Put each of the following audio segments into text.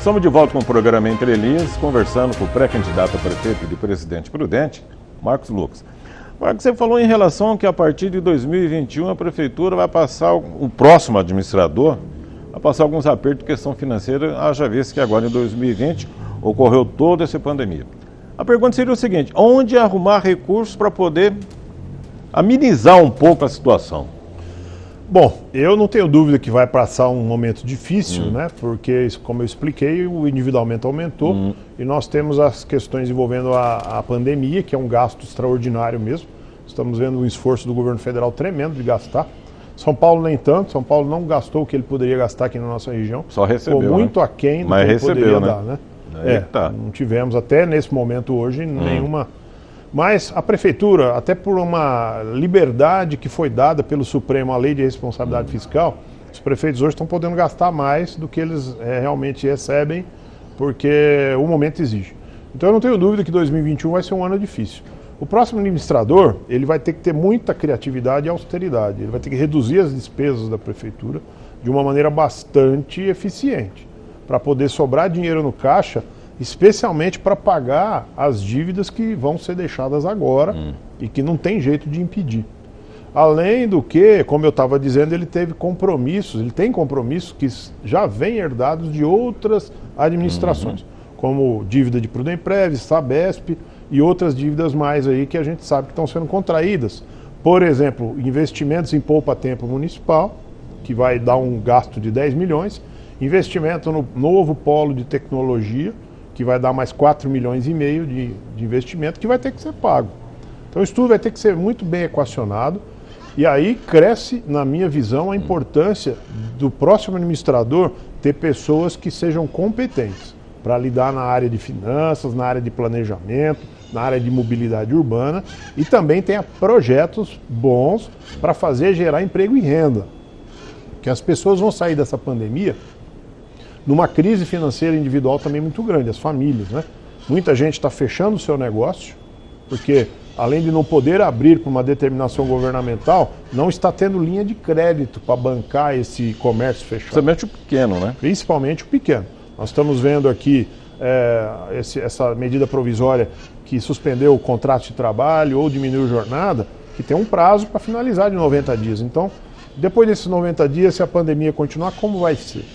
Estamos de volta com o programa Entre Linhas, conversando com o pré-candidato a prefeito de Presidente Prudente, Marcos Lucas. Marcos, você falou em relação que a partir de 2021 a prefeitura vai passar, o próximo administrador, vai passar alguns apertos de questão financeira, haja vista que agora em 2020 ocorreu toda essa pandemia. A pergunta seria o seguinte: onde arrumar recursos para poder amenizar um pouco a situação? Bom, eu não tenho dúvida que vai passar um momento difícil, né? Porque, como eu expliquei, o endividamento aumentou e nós temos as questões envolvendo a pandemia, que é um gasto extraordinário mesmo. Estamos vendo um esforço do governo federal tremendo de gastar. São Paulo nem tanto, São Paulo não gastou o que ele poderia gastar aqui na nossa região. Só recebeu, ficou muito aquém do que ele poderia dar, né? Não tivemos até nesse momento hoje nenhuma... Mas a prefeitura, até por uma liberdade que foi dada pelo Supremo, a lei de responsabilidade fiscal, os prefeitos hoje estão podendo gastar mais do que eles realmente recebem, porque o momento exige. Então eu não tenho dúvida que 2021 vai ser um ano difícil. O próximo administrador, ele vai ter que ter muita criatividade e austeridade. Ele vai ter que reduzir as despesas da prefeitura de uma maneira bastante eficiente, para poder sobrar dinheiro no caixa, especialmente para pagar as dívidas que vão ser deixadas agora e que não tem jeito de impedir. Além do que, como eu estava dizendo, ele tem compromissos que já vêm herdados de outras administrações, como dívida de Prudemprev, Sabesp e outras dívidas mais aí que a gente sabe que estão sendo contraídas. Por exemplo, investimentos em poupa-tempo municipal, que vai dar um gasto de 10 milhões, investimento no novo polo de tecnologia, que vai dar mais 4 milhões e meio de investimento, que vai ter que ser pago. Então isso tudo vai ter que ser muito bem equacionado, e aí cresce, na minha visão, a importância do próximo administrador ter pessoas que sejam competentes para lidar na área de finanças, na área de planejamento, na área de mobilidade urbana, e também tenha projetos bons para gerar emprego e renda. Que as pessoas vão sair dessa pandemia numa crise financeira individual também muito grande, as famílias, né? Muita gente está fechando o seu negócio, porque além de não poder abrir por uma determinação governamental, não está tendo linha de crédito para bancar esse comércio fechado. Principalmente o pequeno, né? Principalmente o pequeno. Nós estamos vendo aqui essa medida provisória que suspendeu o contrato de trabalho ou diminuiu a jornada, que tem um prazo para finalizar de 90 dias. Então, depois desses 90 dias, se a pandemia continuar, como vai ser?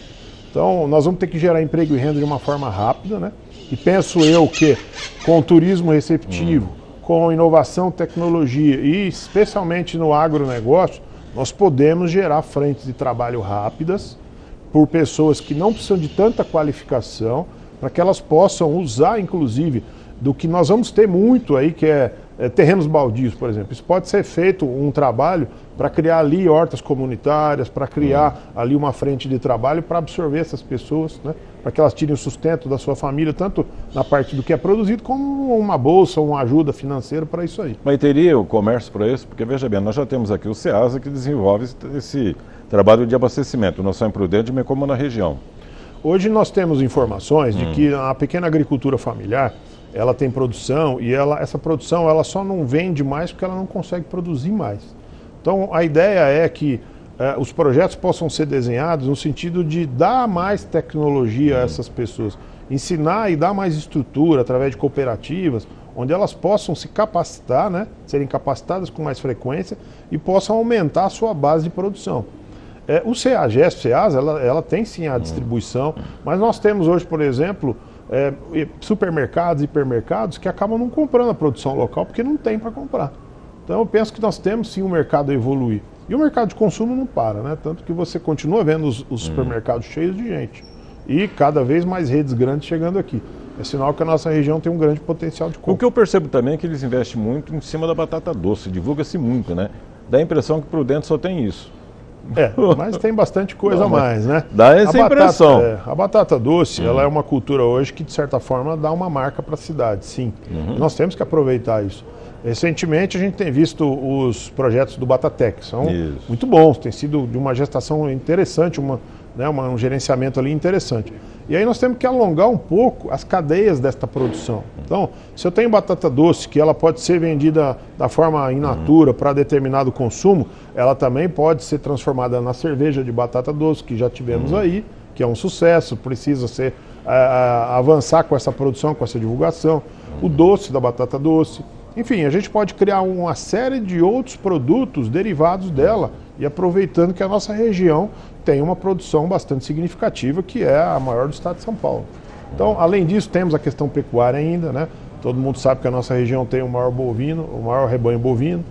Então, nós vamos ter que gerar emprego e renda de uma forma rápida, né? E penso eu que com o turismo receptivo, com inovação, tecnologia e especialmente no agronegócio, nós podemos gerar frentes de trabalho rápidas por pessoas que não precisam de tanta qualificação, para que elas possam usar, inclusive, do que nós vamos ter muito aí, que é terrenos baldios, por exemplo. Isso pode ser feito um trabalho para criar ali hortas comunitárias, para criar ali uma frente de trabalho para absorver essas pessoas, né? Para que elas tirem o sustento da sua família, tanto na parte do que é produzido, como uma bolsa, uma ajuda financeira para isso aí. Mas teria o comércio para isso? Porque, veja bem, nós já temos aqui o SEASA que desenvolve esse trabalho de abastecimento, não só em Prudente, mas como na região. Hoje nós temos informações de que a pequena agricultura familiar, ela tem produção e essa produção ela só não vende mais porque ela não consegue produzir mais. Então a ideia é que os projetos possam ser desenhados no sentido de dar mais tecnologia a essas pessoas, ensinar e dar mais estrutura através de cooperativas, onde elas possam se capacitar, né, serem capacitadas com mais frequência e possam aumentar a sua base de produção. O CEAGESP, SEASA, ela tem sim a distribuição, mas nós temos hoje, por exemplo, supermercados, hipermercados que acabam não comprando a produção local porque não tem para comprar. Então eu penso que nós temos sim um mercado a evoluir. E o mercado de consumo não para, né? Tanto que você continua vendo os supermercados cheios de gente. E cada vez mais redes grandes chegando aqui. É sinal que a nossa região tem um grande potencial de compra. O que eu percebo também é que eles investem muito em cima da batata doce, divulga-se muito, né? Dá a impressão que Prudente só tem isso. Mas tem bastante coisa a mais, né? Dá essa impressão. A batata doce, ela é uma cultura hoje que, de certa forma, dá uma marca para a cidade, sim. Nós temos que aproveitar isso. Recentemente, a gente tem visto os projetos do Batatec, são muito bons, tem sido de uma gestação interessante, um gerenciamento ali interessante. E aí nós temos que alongar um pouco as cadeias desta produção. Então, se eu tenho batata doce, que ela pode ser vendida da forma in natura para determinado consumo, ela também pode ser transformada na cerveja de batata doce, que já tivemos aí, que é um sucesso, precisa ser avançar com essa produção, com essa divulgação. O doce da batata doce. Enfim, a gente pode criar uma série de outros produtos derivados dela e aproveitando que a nossa região tem uma produção bastante significativa, que é a maior do estado de São Paulo. Então, além disso, temos a questão pecuária ainda, né? Todo mundo sabe que a nossa região tem o maior rebanho bovino.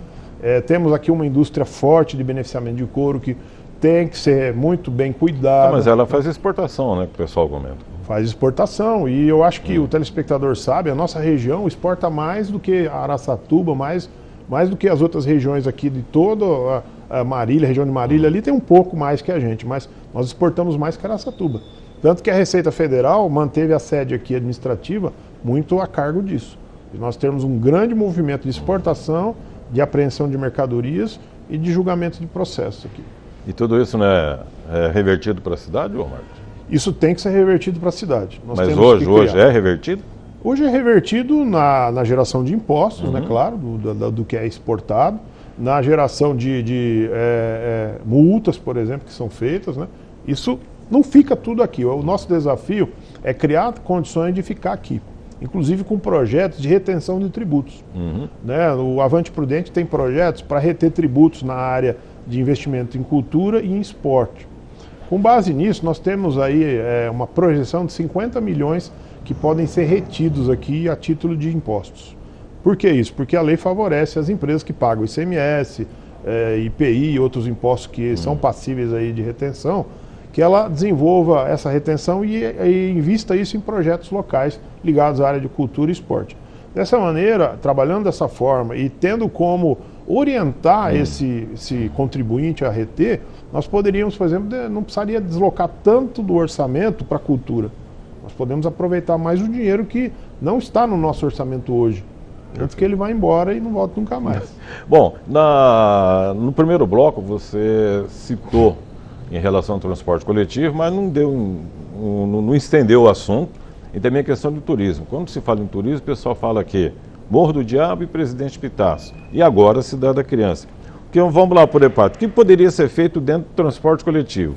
Temos aqui uma indústria forte de beneficiamento de couro que tem que ser muito bem cuidada. Mas ela faz exportação, né, que o pessoal comenta. Faz exportação, e eu acho que o telespectador sabe, a nossa região exporta mais do que a Araçatuba, mais do que as outras regiões aqui de toda a Marília, a região de Marília ali tem um pouco mais que a gente, mas nós exportamos mais que a Araçatuba. Tanto que a Receita Federal manteve a sede aqui administrativa muito a cargo disso. E nós temos um grande movimento de exportação, de apreensão de mercadorias e de julgamento de processos aqui. E tudo isso, né, é revertido para a cidade, ô Marcos? Isso tem que ser revertido para a cidade. Mas hoje é revertido? Hoje é revertido na geração de impostos, né, claro, do que é exportado, na geração de multas, por exemplo, que são feitas, né? Isso não fica tudo aqui. O nosso desafio é criar condições de ficar aqui, inclusive com projetos de retenção de tributos. Né? O Avante Prudente tem projetos para reter tributos na área de investimento em cultura e em esporte. Com base nisso, nós temos aí uma projeção de 50 milhões que podem ser retidos aqui a título de impostos. Por que isso? Porque a lei favorece as empresas que pagam ICMS, IPI e outros impostos que são passíveis aí de retenção, que ela desenvolva essa retenção e invista isso em projetos locais ligados à área de cultura e esporte. Dessa maneira, trabalhando dessa forma e tendo como orientar esse contribuinte a reter, nós poderíamos, por exemplo, não precisaria deslocar tanto do orçamento para a cultura. Nós podemos aproveitar mais o dinheiro que não está no nosso orçamento hoje, antes que ele vá embora e não volte nunca mais. Bom, no primeiro bloco você citou em relação ao transporte coletivo, mas não estendeu o assunto, e também a questão do turismo. Quando se fala em turismo, o pessoal fala aqui Morro do Diabo e Presidente Pitácio, e agora Cidade da Criança. Vamos lá por parte. O que poderia ser feito dentro do transporte coletivo?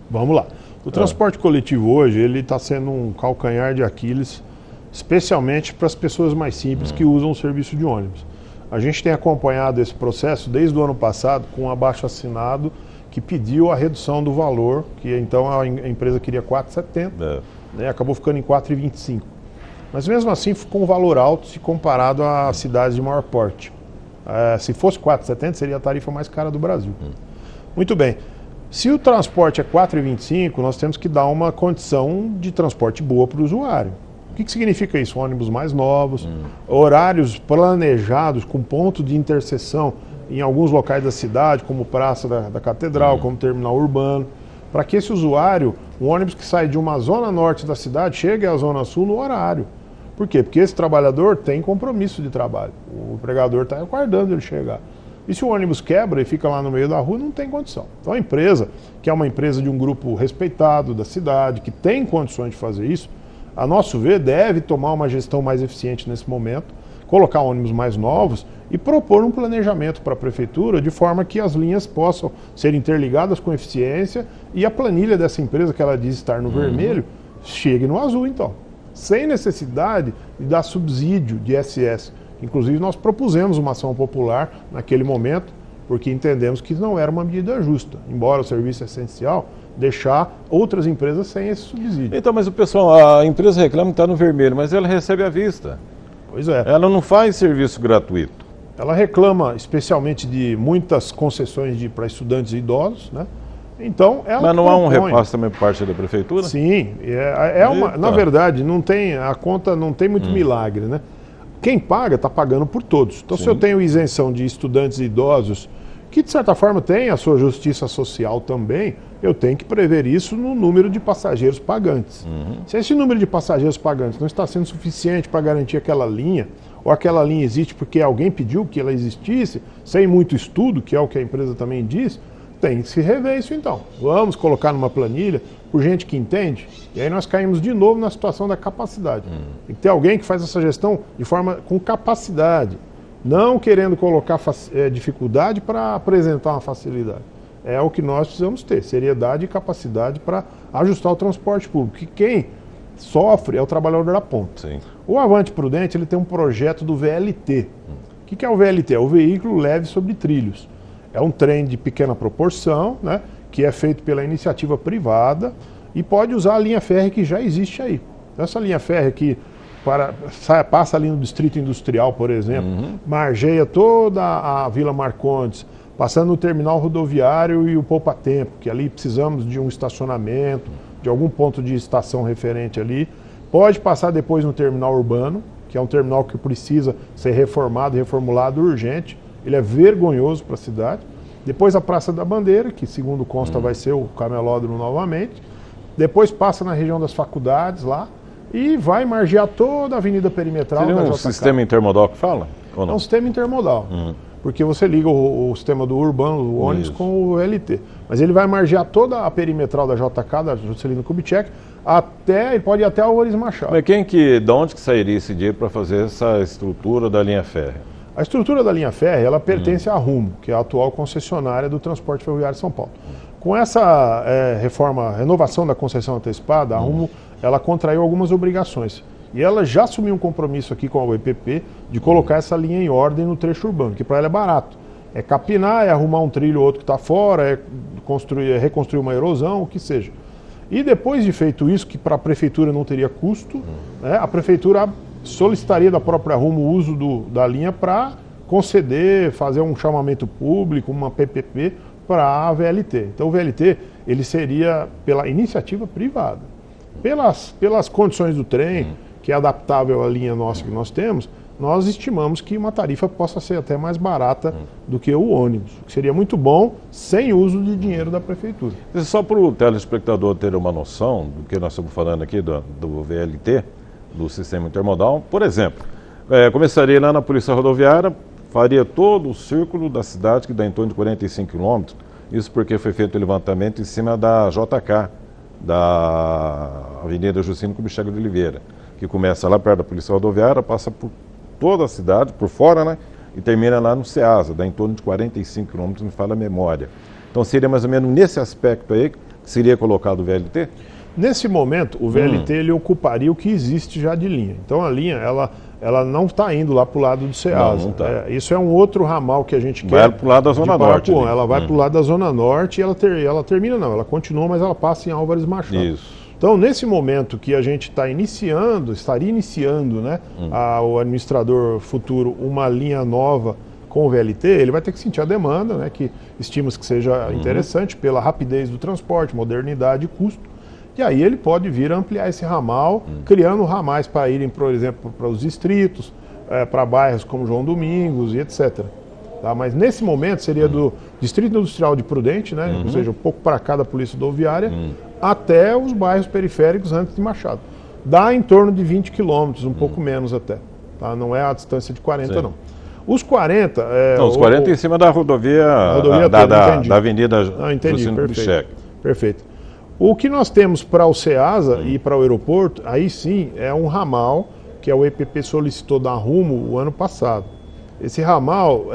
Vamos lá. O transporte coletivo hoje, ele está sendo um calcanhar de Aquiles, especialmente para as pessoas mais simples que usam o serviço de ônibus. A gente tem acompanhado esse processo desde o ano passado com um abaixo-assinado que pediu a redução do valor, que então a empresa queria R$ 4,70, né, acabou ficando em R$ 4,25. Mas mesmo assim ficou um valor alto se comparado a cidades de maior porte. Se fosse R$ 4,70 seria a tarifa mais cara do Brasil. Muito bem. Se o transporte é R$ 4,25, nós temos que dar uma condição de transporte boa para o usuário. O que significa isso? Ônibus mais novos, horários planejados com ponto de interseção em alguns locais da cidade, como Praça da Catedral, como Terminal Urbano, para que esse usuário, um ônibus que sai de uma zona norte da cidade, chegue à zona sul no horário. Por quê? Porque esse trabalhador tem compromisso de trabalho. O empregador está aguardando ele chegar. E se o ônibus quebra e fica lá no meio da rua, não tem condição. Então a empresa, que é uma empresa de um grupo respeitado da cidade, que tem condições de fazer isso, a nosso ver, deve tomar uma gestão mais eficiente nesse momento, colocar ônibus mais novos e propor um planejamento para a prefeitura de forma que as linhas possam ser interligadas com eficiência e a planilha dessa empresa, que ela diz estar no vermelho, chegue no azul então, sem necessidade de dar subsídio de ISS. Inclusive nós propusemos uma ação popular naquele momento, porque entendemos que não era uma medida justa, embora o serviço é essencial, deixar outras empresas sem esse subsídio. Então, mas o pessoal, a empresa reclama que está no vermelho, mas ela recebe à vista. Pois é. Ela não faz serviço gratuito. Ela reclama especialmente de muitas concessões para estudantes e idosos, né? Então, ela mas não há um repasse também por parte da prefeitura? Sim, na verdade, a conta não tem muito milagre, né? Quem paga está pagando por todos. Então, se eu tenho isenção de estudantes e idosos, que de certa forma tem a sua justiça social também, eu tenho que prever isso no número de passageiros pagantes. Se esse número de passageiros pagantes não está sendo suficiente para garantir aquela linha, ou aquela linha existe porque alguém pediu que ela existisse, sem muito estudo, que é o que a empresa também diz, tem que se rever isso então. Vamos colocar numa planilha por gente que entende, e aí nós caímos de novo na situação da capacidade. Tem que ter alguém que faz essa gestão de forma com capacidade, não querendo colocar dificuldade para apresentar uma facilidade. é o que nós precisamos ter, seriedade e capacidade para ajustar o transporte público. E quem sofre é o trabalhador da ponta. Sim. O Avante Prudente ele tem um projeto do VLT. O que é o VLT? É o veículo leve sobre trilhos. É um trem de pequena proporção, né, que é feito pela iniciativa privada e pode usar a linha férrea que já existe aí. Essa linha férrea que passa ali no Distrito Industrial, por exemplo, margeia toda a Vila Marcondes, passando no terminal rodoviário e o Poupa Tempo, que ali precisamos de um estacionamento, de algum ponto de estação referente ali. Pode passar depois no terminal urbano, que é um terminal que precisa ser reformado, reformulado urgente. Ele é vergonhoso para a cidade. Depois a Praça da Bandeira, que segundo consta vai ser o camelódromo novamente. Depois passa na região das faculdades lá e vai margear toda a Avenida Perimetral. Seria um sistema intermodal que fala? Ou não? É um sistema intermodal. Porque você liga o sistema do urbano, o ônibus, com o LT. Mas ele vai margear toda a perimetral da JK, da Juscelino Kubitschek, ele pode ir até a Álvares Machado. Mas de onde que sairia esse dinheiro para fazer essa estrutura da linha férrea? A estrutura da linha férrea, ela pertence à Rumo, que é a atual concessionária do transporte ferroviário de São Paulo. Com essa renovação da concessão antecipada, a Rumo ela contraiu algumas obrigações. E ela já assumiu um compromisso aqui com a UEPP de colocar essa linha em ordem no trecho urbano, que para ela é barato. É capinar, é arrumar um trilho ou outro que está fora, é reconstruir uma erosão, o que seja. E depois de feito isso, que para a prefeitura não teria custo, a prefeitura solicitaria da própria Rumo o uso da linha para conceder, fazer um chamamento público, uma PPP para a VLT. Então o VLT ele seria pela iniciativa privada. Pelas condições do trem, que é adaptável à linha nossa que nós temos, nós estimamos que uma tarifa possa ser até mais barata do que o ônibus, o que seria muito bom sem uso de dinheiro da prefeitura. Só para o telespectador ter uma noção do que nós estamos falando aqui do VLT, do sistema intermodal, por exemplo, começaria lá na Polícia Rodoviária, faria todo o círculo da cidade, que dá em torno de 45 quilômetros, isso porque foi feito o levantamento em cima da JK, da Avenida Juscelino Kubitschek de Oliveira, que começa lá perto da Polícia Rodoviária, passa por toda a cidade, por fora, né? E termina lá no Ceasa, dá em torno de 45 quilômetros, me fala a memória. Então seria mais ou menos nesse aspecto aí que seria colocado o VLT? Nesse momento, o VLT ele ocuparia o que existe já de linha. Então a linha, ela não está indo lá para o lado do Ceasa. Não tá. Isso é um outro ramal que a gente quer. Vai para o lado da Zona Norte. Ela vai para o lado da Zona Norte e ela termina, não, ela continua, mas ela passa em Álvares Machado. Isso. Então, nesse momento que a gente estaria iniciando, né, o administrador futuro, uma linha nova com o VLT, ele vai ter que sentir a demanda, né, que estima-se que seja interessante pela rapidez do transporte, modernidade e custo. E aí ele pode vir a ampliar esse ramal, criando ramais para irem, por exemplo, para os distritos, para bairros como João Domingos e etc. Tá? Mas nesse momento seria do Distrito Industrial de Prudente, né, ou seja, um pouco para cá da Polícia Rodoviária, até os bairros periféricos antes de Machado. Dá em torno de 20 quilômetros, um pouco menos até. Tá? Não é a distância de 40, não. Os 40... os 40 em cima da rodovia, da Avenida Juscelino Kubitschek. Perfeito. O que nós temos para o Ceasa e para o aeroporto, aí sim, é um ramal que a UEPP solicitou da Rumo o ano passado. Esse ramal,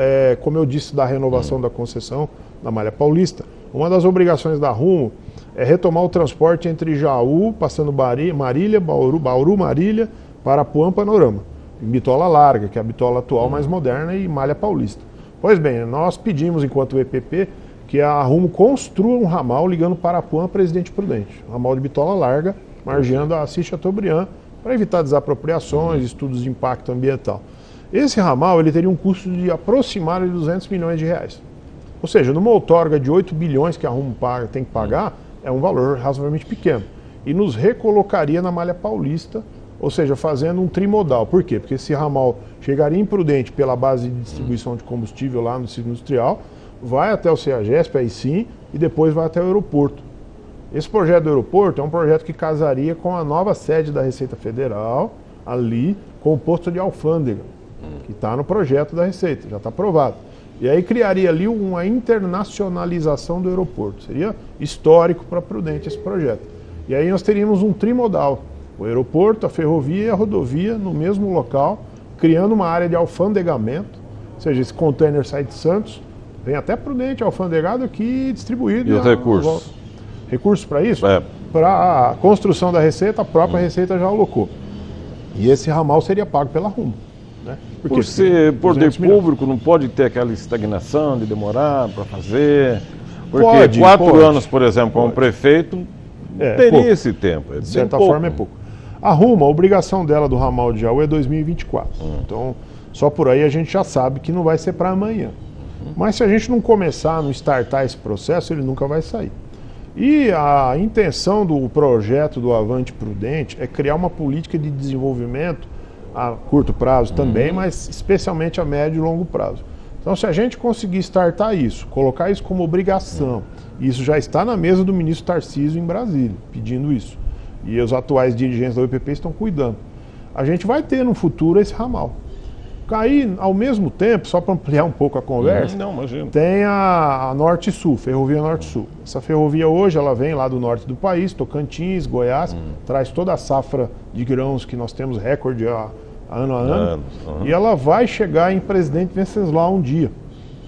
como eu disse, da renovação da concessão da Malha Paulista, uma das obrigações da Rumo é retomar o transporte entre Jaú, passando Marília, Bauru, Marília, Parapuã, Panorama. Bitola larga, que é a bitola atual mais moderna, e Malha Paulista. Pois bem, nós pedimos, enquanto UEPP, que a Rumo construa um ramal ligando Parapuã a Presidente Prudente. Um ramal de bitola larga, margeando a Assis Chateaubriand, para evitar desapropriações, estudos de impacto ambiental. Esse ramal ele teria um custo de aproximadamente 200 milhões de reais. Ou seja, numa outorga de 8 bilhões que a Rumo tem que pagar, é um valor razoavelmente pequeno. E nos recolocaria na Malha Paulista, ou seja, fazendo um trimodal. Por quê? Porque esse ramal chegaria em Prudente pela base de distribuição de combustível lá no Distrito Industrial, vai até o CEAGESP, aí sim, e depois vai até o aeroporto. Esse projeto do aeroporto é um projeto que casaria com a nova sede da Receita Federal, ali, com o posto de alfândega, que está no projeto da Receita, já está aprovado. E aí criaria ali uma internacionalização do aeroporto. Seria histórico para Prudente esse projeto. E aí nós teríamos um trimodal, o aeroporto, a ferrovia e a rodovia no mesmo local, criando uma área de alfandegamento, ou seja, esse container sai de Santos, Vem até Prudente, alfandegado aqui distribuído. E os recursos? Recursos para isso? Para a construção da Receita, a própria Receita já alocou. E esse ramal seria pago pela Rumo. Né? Por ser poder público, não pode ter aquela estagnação de demorar para fazer? Porque 4 anos, por exemplo, como prefeito, teria esse tempo. De certa forma é pouco. A Rumo, a obrigação dela do ramal de Jaú é 2024. Então, só por aí a gente já sabe que não vai ser para amanhã. Mas se a gente não começar, não startar esse processo, ele nunca vai sair. E a intenção do projeto do Avante Prudente é criar uma política de desenvolvimento a curto prazo também, mas especialmente a médio e longo prazo. Então, se a gente conseguir startar isso, colocar isso como obrigação, e isso já está na mesa do ministro Tarcísio em Brasília, pedindo isso, e os atuais dirigentes da UPP estão cuidando, a gente vai ter no futuro esse ramal. Aí, ao mesmo tempo, só para ampliar um pouco a conversa, tem a Norte-Sul, Ferrovia Norte-Sul. Essa ferrovia hoje, ela vem lá do norte do país, Tocantins, Goiás, traz toda a safra de grãos que nós temos recorde ano a ano, e ela vai chegar em Presidente Venceslau um dia,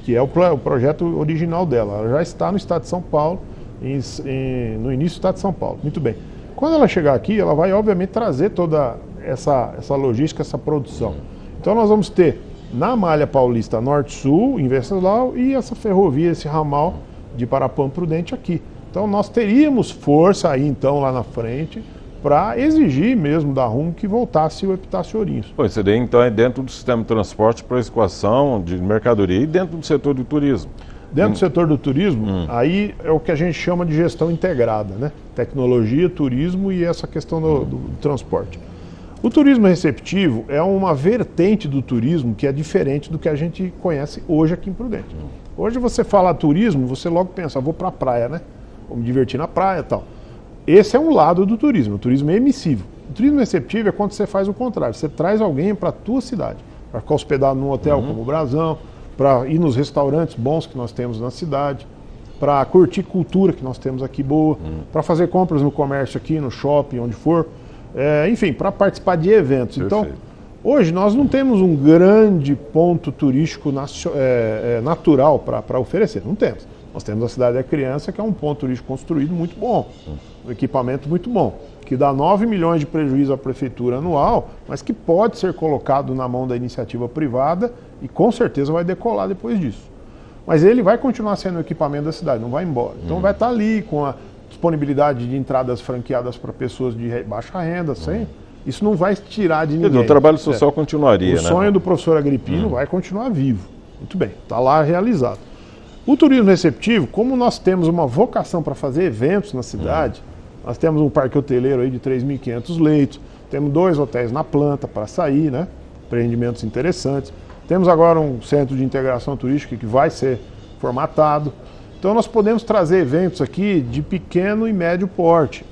que é o projeto original dela. Ela já está no estado de São Paulo, no início do estado de São Paulo. Muito bem. Quando ela chegar aqui, ela vai, obviamente, trazer toda essa logística, essa produção. Então nós vamos ter na malha paulista Norte-Sul, em Venceslau, e essa ferrovia, esse ramal de Parapam Prudente aqui. Então nós teríamos força aí então lá na frente para exigir mesmo da Rumo que voltasse o Epitácio Ourinhos. Pois seria então dentro do sistema de transporte para escoação de mercadoria e dentro do setor do turismo. Dentro do setor do turismo, aí é o que a gente chama de gestão integrada, né? Tecnologia, turismo e essa questão do transporte. O turismo receptivo é uma vertente do turismo que é diferente do que a gente conhece hoje aqui em Prudente. Hoje você fala turismo, você logo pensa, vou para a praia, né? Vou me divertir na praia e tal. Esse é um lado do turismo, o turismo é emissivo. O turismo receptivo é quando você faz o contrário, você traz alguém para a tua cidade, para ficar hospedado num hotel como o Brasão, para ir nos restaurantes bons que nós temos na cidade, para curtir cultura que nós temos aqui boa, para fazer compras no comércio aqui, no shopping, onde for. Enfim, para participar de eventos. Perfeito. Então, hoje nós não temos um grande ponto turístico natural para oferecer, não temos. Nós temos a Cidade da Criança, que é um ponto turístico construído muito bom, um equipamento muito bom, que dá 9 milhões de prejuízo à prefeitura anual, mas que pode ser colocado na mão da iniciativa privada e com certeza vai decolar depois disso. Mas ele vai continuar sendo o equipamento da cidade, não vai embora. Então vai estar ali com a disponibilidade de entradas franqueadas para pessoas de baixa renda, isso não vai tirar de ninguém. O trabalho social continuaria, né? O sonho do professor Agripino vai continuar vivo. Muito bem, está lá realizado. O turismo receptivo, como nós temos uma vocação para fazer eventos na cidade, nós temos um parque hoteleiro aí de 3.500 leitos, temos 2 hotéis na planta para sair, né? Empreendimentos interessantes. Temos agora um centro de integração turística que vai ser formatado. Então nós podemos trazer eventos aqui de pequeno e médio porte.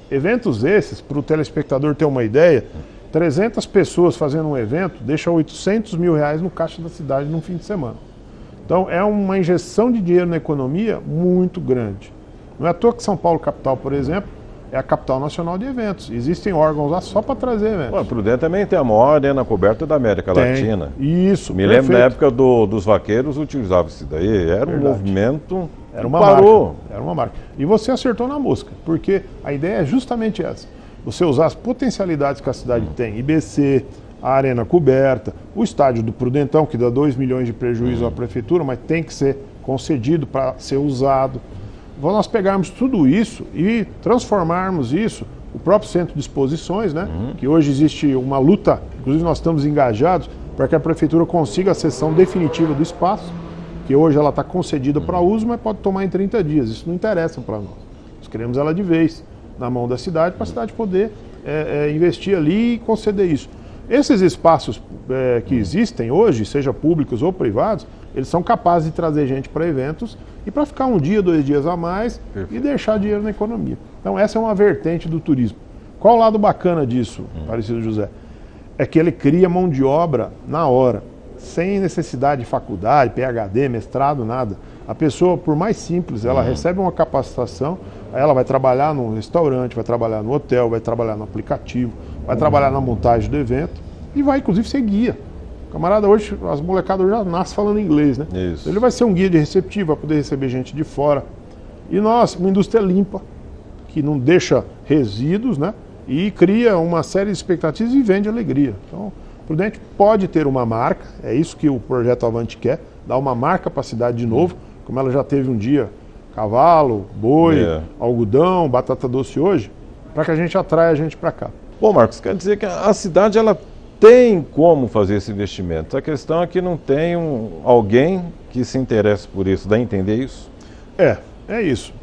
Eventos esses, para o telespectador ter uma ideia, 300 pessoas fazendo um evento deixa R$800 mil no caixa da cidade num fim de semana. Então é uma injeção de dinheiro na economia muito grande. Não é à toa que São Paulo capital, por exemplo, é a capital nacional de eventos. Existem órgãos lá só para trazer eventos. O Prudente também tem a maior arena coberta da América Latina. Isso, Me lembro da época dos vaqueiros, utilizava isso daí. Era um movimento... Era uma marca. Era uma marca. E você acertou na mosca, porque a ideia é justamente essa. Você usar as potencialidades que a cidade tem, IBC, a arena coberta, o estádio do Prudentão, que dá 2 milhões de prejuízo à prefeitura, mas tem que ser concedido para ser usado. Então nós pegarmos tudo isso e transformarmos isso, o próprio centro de exposições, né? Que hoje existe uma luta, inclusive nós estamos engajados para que a prefeitura consiga a cessão definitiva do espaço, que hoje ela está concedida para uso, mas pode tomar em 30 dias. Isso não interessa para nós. Nós queremos ela de vez na mão da cidade, para a cidade poder investir ali e conceder isso. Esses espaços que existem hoje, seja públicos ou privados, eles são capazes de trazer gente para eventos e para ficar um dia, 2 dias a mais e deixar dinheiro na economia. Então essa é uma vertente do turismo. Qual o lado bacana disso, Aparecido José? É que ele cria mão de obra na hora, sem necessidade de faculdade, PhD, mestrado, nada. A pessoa, por mais simples, ela recebe uma capacitação, aí ela vai trabalhar no restaurante, vai trabalhar no hotel, vai trabalhar no aplicativo, vai trabalhar na montagem do evento e vai, inclusive, ser guia. O camarada hoje, as molecadas já nascem falando inglês, né? Isso. Ele vai ser um guia de receptivo, vai poder receber gente de fora. E nós, uma indústria limpa, que não deixa resíduos, né? E cria uma série de expectativas e vende alegria. Então, o Prudente pode ter uma marca, é isso que o Projeto Avante quer, dar uma marca para a cidade de novo, como ela já teve um dia cavalo, boi, algodão, batata doce hoje, para que a gente atraia a gente para cá. Bom, Marcos, quer dizer que a cidade ela tem como fazer esse investimento. A questão é que não tem alguém que se interesse por isso. Dá a entender isso? É isso.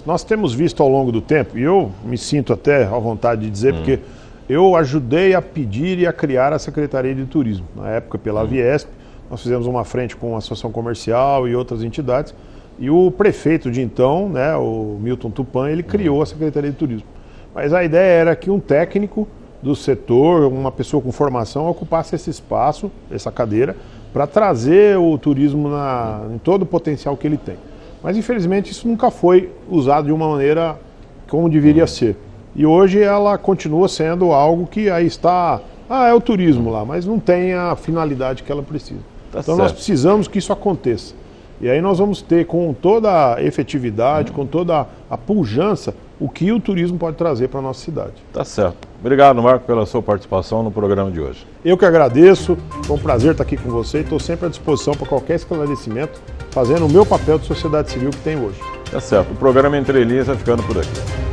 Nós temos visto ao longo do tempo, e eu me sinto até à vontade de dizer, porque eu ajudei a pedir e a criar a Secretaria de Turismo. Na época, pela Viesp, nós fizemos uma frente com a Associação Comercial e outras entidades, e o prefeito de então, né, o Milton Tupã, ele criou a Secretaria de Turismo. Mas a ideia era que um técnico do setor, uma pessoa com formação, ocupasse esse espaço, essa cadeira, para trazer o turismo em todo o potencial que ele tem. Mas, infelizmente, isso nunca foi usado de uma maneira como deveria ser. E hoje ela continua sendo algo que aí está... é o turismo lá, mas não tem a finalidade que ela precisa. Então nós precisamos que isso aconteça. E aí nós vamos ter, com toda a efetividade, com toda a pujança, o que o turismo pode trazer para a nossa cidade. Tá certo. Obrigado, Marco, pela sua participação no programa de hoje. Eu que agradeço, foi um prazer estar aqui com você e estou sempre à disposição para qualquer esclarecimento, fazendo o meu papel de sociedade civil que tem hoje. Tá certo. O programa Entre Linhas vai ficando por aqui.